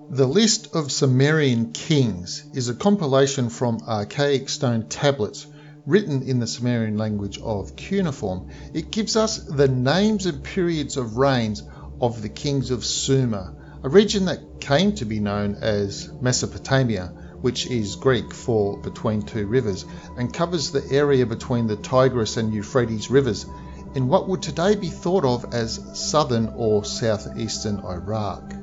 The list of Sumerian kings is a compilation from archaic stone tablets written in the Sumerian language of cuneiform. It gives us the names and periods of reigns of the kings of Sumer, a region that came to be known as Mesopotamia, which is Greek for between two rivers, and covers the area between the Tigris and Euphrates rivers in what would today be thought of as southern or southeastern Iraq.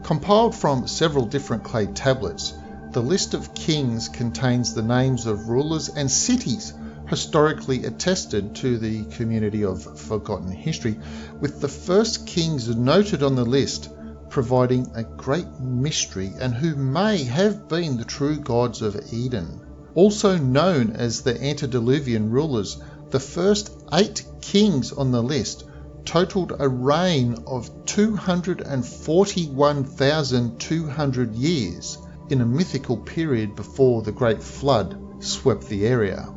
Compiled from several different clay tablets, the list of kings contains the names of rulers and cities historically attested to the community of forgotten history, with the first kings noted on the list providing a great mystery and who may have been the true gods of Eden. Also known as the Antediluvian rulers, the first 8 kings on the list totaled a reign of 241,200 years in a mythical period before the Great Flood swept the area.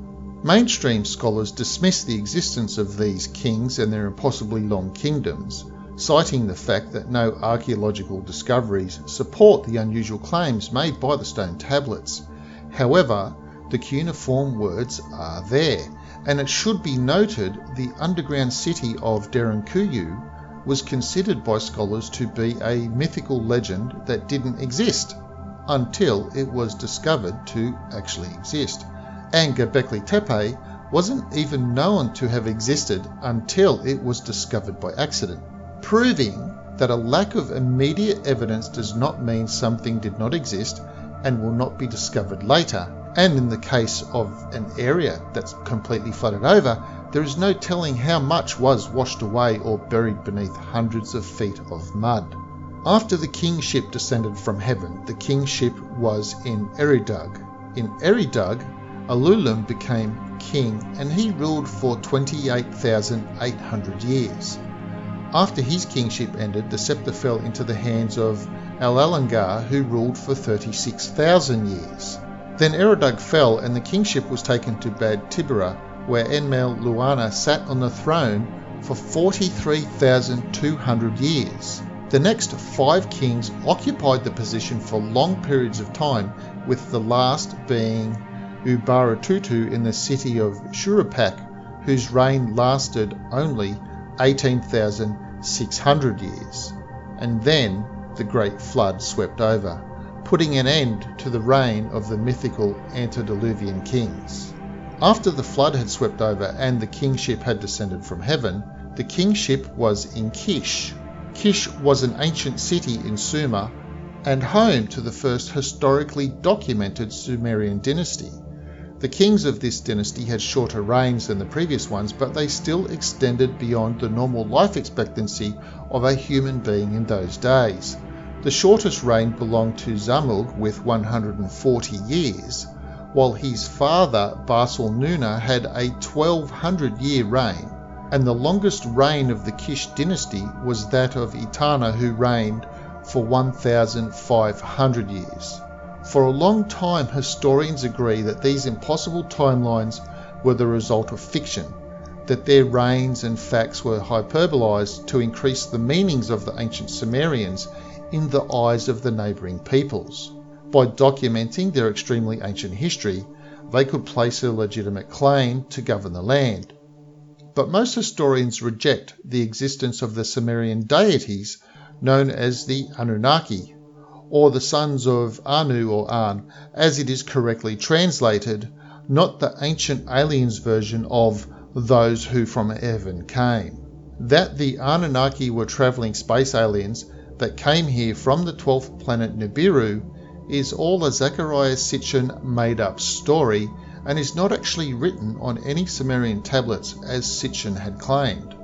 Mainstream scholars dismiss the existence of these kings and their impossibly long kingdoms, citing the fact that no archaeological discoveries support the unusual claims made by the stone tablets. However, the cuneiform words are there, and it should be noted the underground city of Debunking was considered by scholars to be a mythical legend that didn't exist until it was discovered to actually exist. And Göbekli Tepe wasn't even known to have existed until it was discovered by accident, proving that a lack of immediate evidence does not mean something did not exist and will not be discovered later. And in the case of an area that's completely flooded over, there is no telling how much was washed away or buried beneath hundreds of feet of mud. After the kingship descended from heaven, the kingship was in Eridu. In Eridu, Ululim became king and he ruled for 28,800 years. After his kingship ended, the scepter fell into the hands of Al-Alangar, who ruled for 36,000 years. Then Eridu fell and the kingship was taken to Bad Tibera, where Enmel Luana sat on the throne for 43,200 years. The next 5 kings occupied the position for long periods of time, with the last being Ubaratutu in the city of Shuruppak, whose reign lasted only 18,600 years. And then the Great Flood swept over, putting an end to the reign of the mythical Antediluvian kings. After the flood had swept over and the kingship had descended from heaven, the kingship was in Kish. Kish was an ancient city in Sumer and home to the first historically documented Sumerian dynasty. The kings of this dynasty had shorter reigns than the previous ones, but they still extended beyond the normal life expectancy of a human being in those days. The shortest reign belonged to Zamug with 140 years, while his father Barsal Nuna had a 1200-year reign, and the longest reign of the Kish dynasty was that of Etana, who reigned for 1,500 years. For a long time, historians agree that these impossible timelines were the result of fiction, that their reigns and facts were hyperbolized to increase the meanings of the ancient Sumerians in the eyes of the neighbouring peoples. By documenting their extremely ancient history, they could place a legitimate claim to govern the land. But most historians reject the existence of the Sumerian deities known as the Anunnaki, or the sons of Anu or An, as it is correctly translated, not the ancient aliens version of those who from heaven came. That the Anunnaki were travelling space aliens that came here from the 12th planet Nibiru is all a Zechariah Sitchin made-up story and is not actually written on any Sumerian tablets as Sitchin had claimed.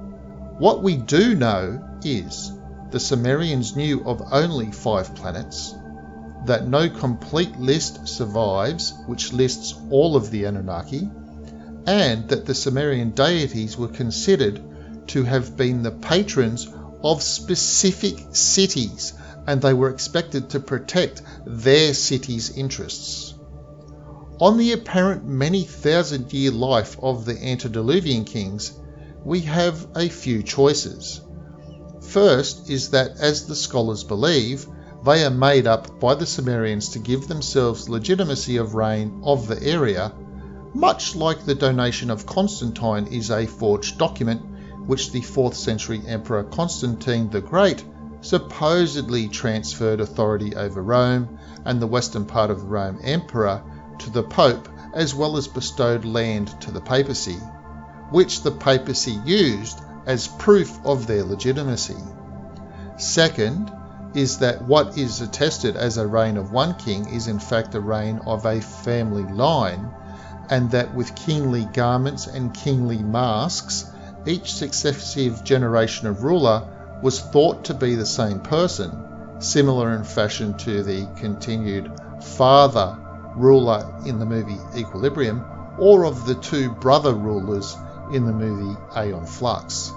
What we do know is the Sumerians knew of only 5 planets, that no complete list survives which lists all of the Anunnaki, and that the Sumerian deities were considered to have been the patrons of specific cities, and they were expected to protect their city's interests. On the apparent many thousand-year life of the Antediluvian kings, we have a few choices. First is that, as the scholars believe, they are made up by the Sumerians to give themselves legitimacy of reign of the area, much like the donation of Constantine is a forged document which the 4th century Emperor Constantine the Great supposedly transferred authority over Rome and the western part of the Roman Emperor to the Pope, as well as bestowed land to the papacy, which the papacy used as proof of their legitimacy. Second is that what is attested as a reign of one king is in fact a reign of a family line, and that with kingly garments and kingly masks, each successive generation of ruler was thought to be the same person, similar in fashion to the continued father ruler in the movie Equilibrium, or of the two brother rulers in the movie Aeon Flux.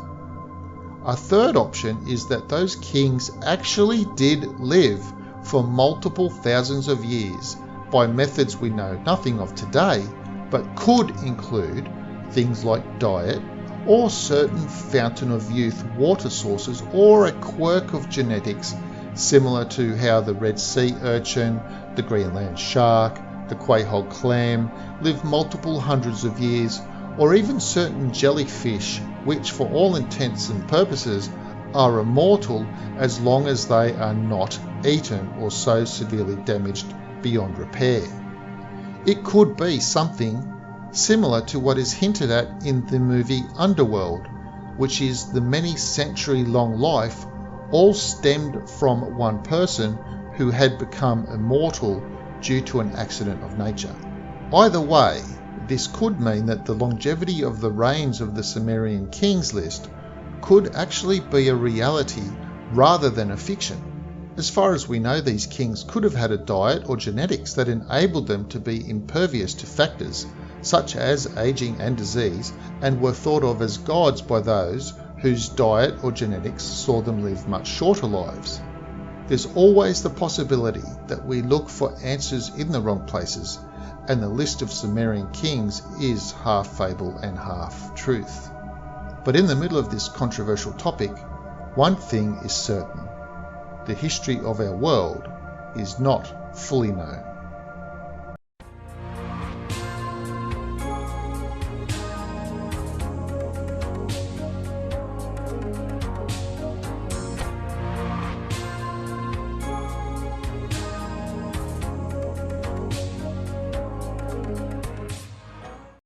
A third option is that those kings actually did live for multiple thousands of years by methods we know nothing of today, but could include things like diet, or certain fountain of youth water sources, or a quirk of genetics similar to how the Red Sea urchin, the Greenland shark, the quahog clam live multiple hundreds of years, or even certain jellyfish which for all intents and purposes are immortal as long as they are not eaten or so severely damaged beyond repair. It could be something similar to what is hinted at in the movie Underworld, which is the many century long life all stemmed from one person who had become immortal due to an accident of nature. Either way, this could mean that the longevity of the reigns of the Sumerian kings list could actually be a reality rather than a fiction. As far as we know, these kings could have had a diet or genetics that enabled them to be impervious to factors such as aging and disease, and were thought of as gods by those whose diet or genetics saw them live much shorter lives. There's always the possibility that we look for answers in the wrong places, and the list of Sumerian kings is half fable and half truth. But in the middle of this controversial topic, one thing is certain: the history of our world is not fully known.